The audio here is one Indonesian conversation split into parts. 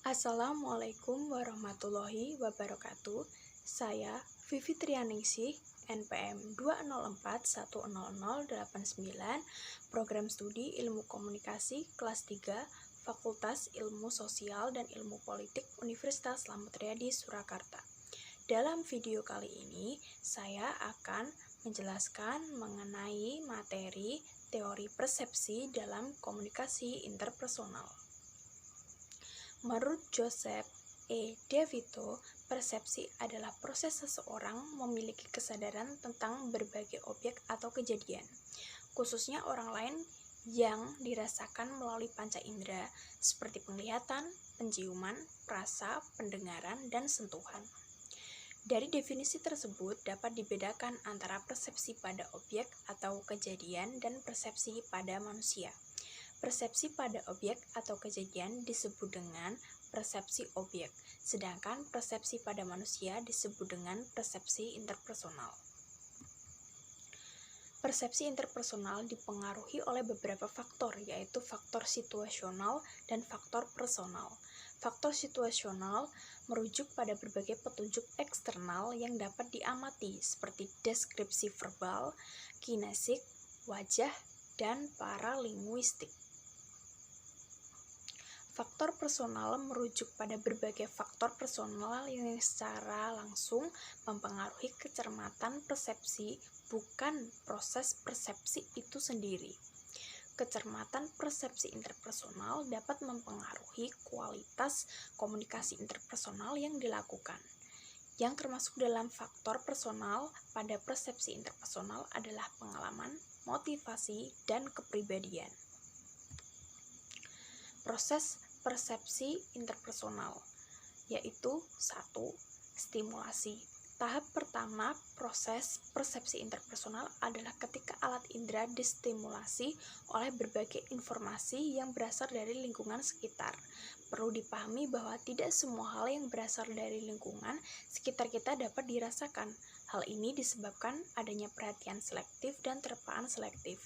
Assalamualaikum warahmatullahi wabarakatuh. Saya Vivi Trianingsih, NPM 204100089, Program Studi Ilmu Komunikasi kelas 3, Fakultas Ilmu Sosial dan Ilmu Politik Universitas Slamet Riyadi Surakarta. Dalam video kali ini, saya akan menjelaskan mengenai materi teori persepsi dalam komunikasi interpersonal. Menurut Joseph E. DeVito, persepsi adalah proses seseorang memiliki kesadaran tentang berbagai objek atau kejadian, khususnya orang lain yang dirasakan melalui panca indera, seperti penglihatan, penciuman, rasa, pendengaran, dan sentuhan. Dari definisi tersebut dapat dibedakan antara persepsi pada objek atau kejadian dan persepsi pada manusia. Persepsi pada objek atau kejadian disebut dengan persepsi objek, sedangkan persepsi pada manusia disebut dengan persepsi interpersonal. Persepsi interpersonal dipengaruhi oleh beberapa faktor, yaitu faktor situasional dan faktor personal. Faktor situasional merujuk pada berbagai petunjuk eksternal yang dapat diamati, seperti deskripsi verbal, kinesik, wajah, dan paralinguistik. Faktor personal merujuk pada berbagai faktor personal yang secara langsung mempengaruhi kecermatan persepsi, bukan proses persepsi itu sendiri. Kecermatan persepsi interpersonal dapat mempengaruhi kualitas komunikasi interpersonal yang dilakukan. Yang termasuk dalam faktor personal pada persepsi interpersonal adalah pengalaman, motivasi, dan kepribadian. Proses persepsi interpersonal, yaitu 1. Stimulasi. Tahap pertama proses persepsi interpersonal adalah ketika alat indera distimulasi oleh berbagai informasi yang berasal dari lingkungan sekitar. Perlu dipahami bahwa tidak semua hal yang berasal dari lingkungan sekitar kita dapat dirasakan. Hal ini disebabkan adanya perhatian selektif dan terpaan selektif.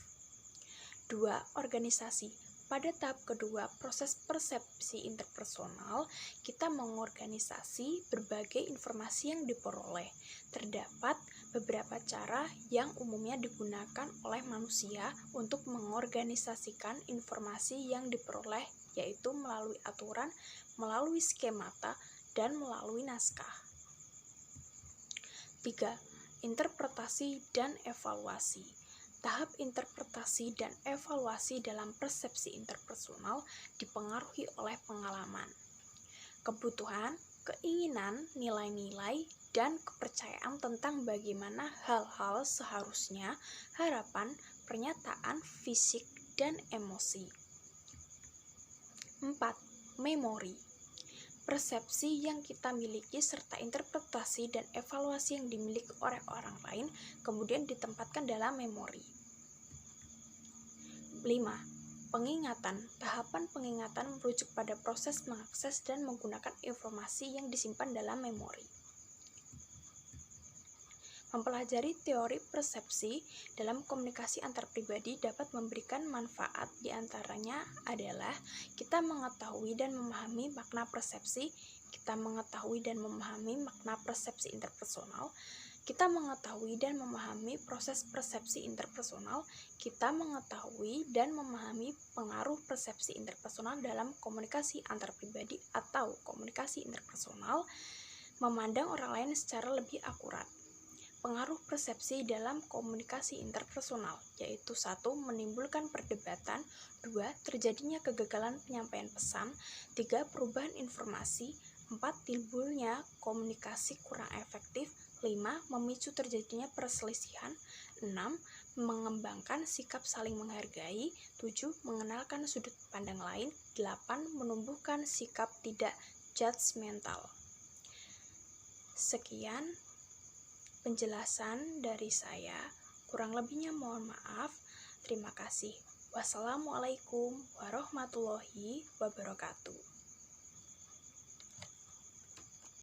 2. Organisasi. Pada tahap kedua proses persepsi interpersonal, kita mengorganisasi berbagai informasi yang diperoleh. Terdapat beberapa cara yang umumnya digunakan oleh manusia untuk mengorganisasikan informasi yang diperoleh, yaitu melalui aturan, melalui skemata, dan melalui naskah. 3. Interpretasi dan evaluasi. Tahap interpretasi dan evaluasi dalam persepsi interpersonal dipengaruhi oleh pengalaman, kebutuhan, keinginan, nilai-nilai, dan kepercayaan tentang bagaimana hal-hal seharusnya, harapan, pernyataan, fisik, dan emosi. 4. Memori. Persepsi yang kita miliki serta interpretasi dan evaluasi yang dimiliki oleh orang lain kemudian ditempatkan dalam memori. 5. Pengingatan. Tahapan pengingatan merujuk pada proses mengakses dan menggunakan informasi yang disimpan dalam memori. Mempelajari teori persepsi dalam komunikasi antar pribadi dapat memberikan manfaat, diantaranya adalah kita mengetahui dan memahami makna persepsi, kita mengetahui dan memahami makna persepsi interpersonal, kita mengetahui dan memahami proses persepsi interpersonal, kita mengetahui dan memahami pengaruh persepsi interpersonal dalam komunikasi antar pribadi atau komunikasi interpersonal, memandang orang lain secara lebih akurat. Pengaruh persepsi dalam komunikasi interpersonal, yaitu 1. Menimbulkan perdebatan, 2. Terjadinya kegagalan penyampaian pesan, 3. Perubahan informasi, 4. Timbulnya komunikasi kurang efektif, 5. Memicu terjadinya perselisihan, 6. Mengembangkan sikap saling menghargai, 7. Mengenalkan sudut pandang lain, 8. Menumbuhkan sikap tidak judgmental. Sekian penjelasan dari saya, kurang lebihnya mohon maaf. Terima kasih. Wassalamualaikum warahmatullahi wabarakatuh.